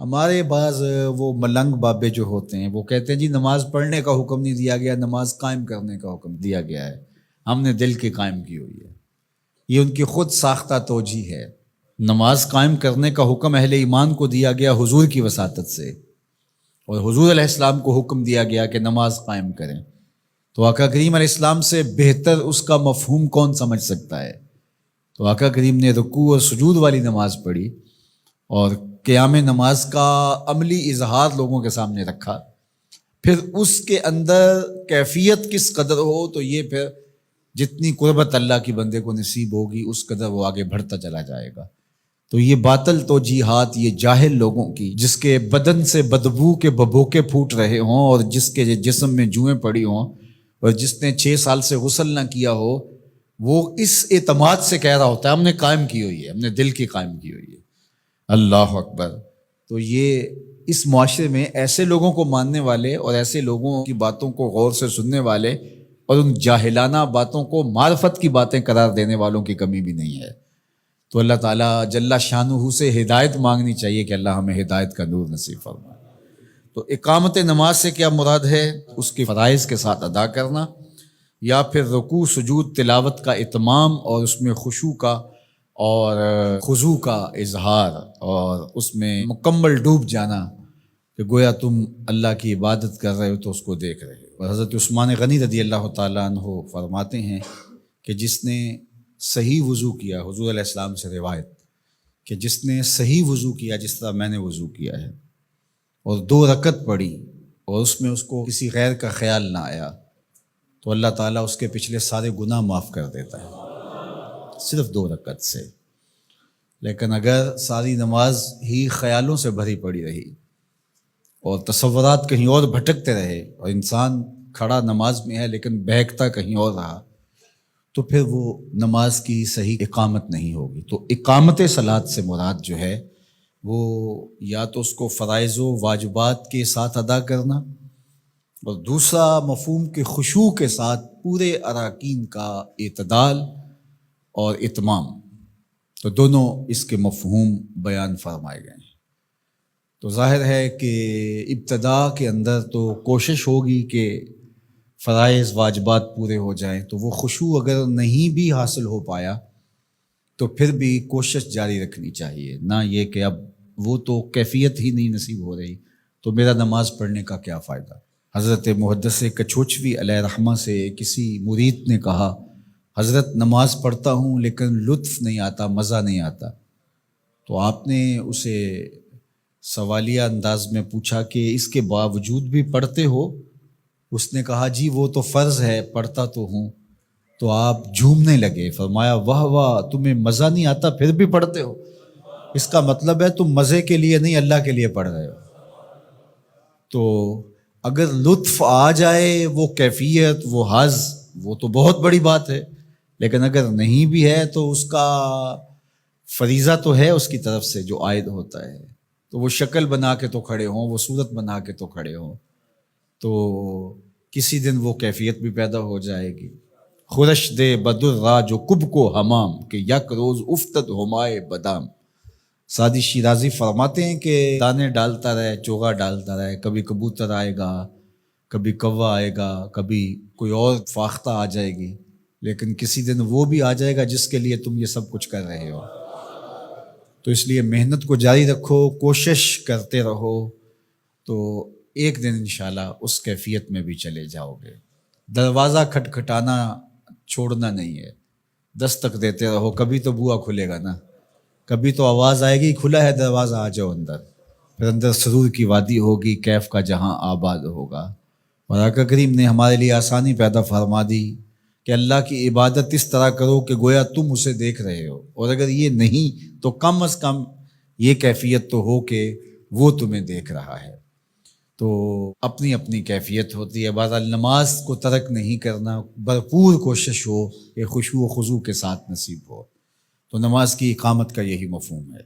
ہمارے بعض وہ ملنگ بابے جو ہوتے ہیں وہ کہتے ہیں جی نماز پڑھنے کا حکم نہیں دیا گیا، نماز قائم کرنے کا حکم دیا گیا ہے، ہم نے دل کی قائم کی ہوئی ہے۔ یہ ان کی خود ساختہ توجیہ ہے۔ نماز قائم کرنے کا حکم اہل ایمان کو دیا گیا حضور کی وساطت سے، اور حضور علیہ السلام کو حکم دیا گیا کہ نماز قائم کریں، تو آقا کریم علیہ السلام سے بہتر اس کا مفہوم کون سمجھ سکتا ہے؟ تو آقا کریم نے رکوع اور سجود والی نماز پڑھی اور قیام نماز کا عملی اظہار لوگوں کے سامنے رکھا، پھر اس کے اندر کیفیت کس قدر ہو تو یہ پھر جتنی قربت اللہ کی بندے کو نصیب ہوگی اس قدر وہ آگے بڑھتا چلا جائے گا۔ تو یہ باطل توجیہات، یہ جاہل لوگوں کی، جس کے بدن سے بدبو کے ببوکے پھوٹ رہے ہوں اور جس کے جسم میں جوئیں پڑی ہوں اور جس نے 6 سال سے غسل نہ کیا ہو، وہ اس اعتماد سے کہہ رہا ہوتا ہے ہم نے قائم کی ہوئی ہے، ہم نے دل کی قائم کی ہوئی ہے۔ اللہ اکبر۔ تو یہ اس معاشرے میں ایسے لوگوں کو ماننے والے اور ایسے لوگوں کی باتوں کو غور سے سننے والے اور ان جاہلانہ باتوں کو معرفت کی باتیں قرار دینے والوں کی کمی بھی نہیں ہے۔ تو اللہ تعالیٰ جل شانہ سے ہدایت مانگنی چاہیے کہ اللہ ہمیں ہدایت کا نور نصیب فرمائے۔ تو اقامت نماز سے کیا مراد ہے؟ اس کی فرائض کے ساتھ ادا کرنا، یا پھر رکوع سجود تلاوت کا اتمام اور اس میں خشوع کا اور خضوع کا اظہار اور اس میں مکمل ڈوب جانا کہ گویا تم اللہ کی عبادت کر رہے ہو تو اس کو دیکھ رہے ہو۔ اور حضرت عثمان غنی رضی اللہ تعالیٰ عنہ فرماتے ہیں کہ جس نے صحیح وضو کیا، حضور علیہ السلام سے روایت کہ جس نے صحیح وضو کیا جس طرح میں نے وضو کیا ہے اور 2 رکعت پڑھی اور اس میں اس کو کسی غیر کا خیال نہ آیا تو اللہ تعالیٰ اس کے پچھلے سارے گناہ معاف کر دیتا ہے صرف 2 رکعت سے۔ لیکن اگر ساری نماز ہی خیالوں سے بھری پڑی رہی اور تصورات کہیں اور بھٹکتے رہے اور انسان کھڑا نماز میں ہے لیکن بہکتا کہیں اور رہا تو پھر وہ نماز کی صحیح اقامت نہیں ہوگی۔ تو اقامت صلاۃ سے مراد جو ہے وہ یا تو اس کو فرائض و واجبات کے ساتھ ادا کرنا، اور دوسرا مفہوم کے خشوع کے ساتھ پورے اراکین کا اعتدال اور اتمام، تو دونوں اس کے مفہوم بیان فرمائے گئے ہیں۔ تو ظاہر ہے کہ ابتدا کے اندر تو کوشش ہوگی کہ فرائض واجبات پورے ہو جائیں، تو وہ خشوع اگر نہیں بھی حاصل ہو پایا تو پھر بھی کوشش جاری رکھنی چاہیے، نہ یہ کہ اب وہ تو کیفیت ہی نہیں نصیب ہو رہی تو میرا نماز پڑھنے کا کیا فائدہ۔ حضرت محدث کچھوچوی علیہ رحمہ سے کسی مرید نے کہا حضرت نماز پڑھتا ہوں لیکن لطف نہیں آتا، مزہ نہیں آتا۔ تو آپ نے اسے سوالیہ انداز میں پوچھا کہ اس کے باوجود بھی پڑھتے ہو؟ اس نے کہا جی وہ تو فرض ہے، پڑھتا تو ہوں۔ تو آپ جھومنے لگے، فرمایا واہ واہ، تمہیں مزہ نہیں آتا پھر بھی پڑھتے ہو؟ اس کا مطلب ہے تم مزے کے لیے نہیں اللہ کے لیے پڑھ رہے ہو۔ تو اگر لطف آ جائے، وہ کیفیت، وہ حظ، وہ تو بہت بڑی بات ہے، لیکن اگر نہیں بھی ہے تو اس کا فریضہ تو ہے اس کی طرف سے جو عائد ہوتا ہے، تو وہ شکل بنا کے تو کھڑے ہوں، وہ صورت بنا کے تو کھڑے ہوں، تو کسی دن وہ کیفیت بھی پیدا ہو جائے گی۔ خورش دے بدر را جو کب کو حمام کہ یک روز افتد ہمائے بدام۔ سعدی شیرازی فرماتے ہیں کہ دانے ڈالتا رہے، چوغا ڈالتا رہے، کبھی کبوتر آئے گا، کبھی کوا آئے گا، کبھی کوئی اور فاختہ آ جائے گی، لیکن کسی دن وہ بھی آ جائے گا جس کے لیے تم یہ سب کچھ کر رہے ہو۔ تو اس لیے محنت کو جاری رکھو، کوشش کرتے رہو، تو ایک دن انشاءاللہ اس کیفیت میں بھی چلے جاؤ گے۔ دروازہ کھٹکھٹانا چھوڑنا نہیں ہے، دستک دیتے رہو، کبھی تو بوا کھلے گا نا، کبھی تو آواز آئے گی کھلا ہے دروازہ آ جاؤ اندر، پھر اندر سرور کی وادی ہوگی، کیف کا جہاں آباد ہوگا۔ اور آقا کریم نے ہمارے لیے آسانی پیدا فرما دی کہ اللہ کی عبادت اس طرح کرو کہ گویا تم اسے دیکھ رہے ہو، اور اگر یہ نہیں تو کم از کم یہ کیفیت تو ہو کہ وہ تمہیں دیکھ رہا ہے۔ تو اپنی اپنی کیفیت ہوتی ہے، بہرحال نماز کو ترک نہیں کرنا، بھرپور کوشش ہو کہ خشوع و خضوع کے ساتھ نصیب ہو، تو نماز کی اقامت کا یہی مفہوم ہے۔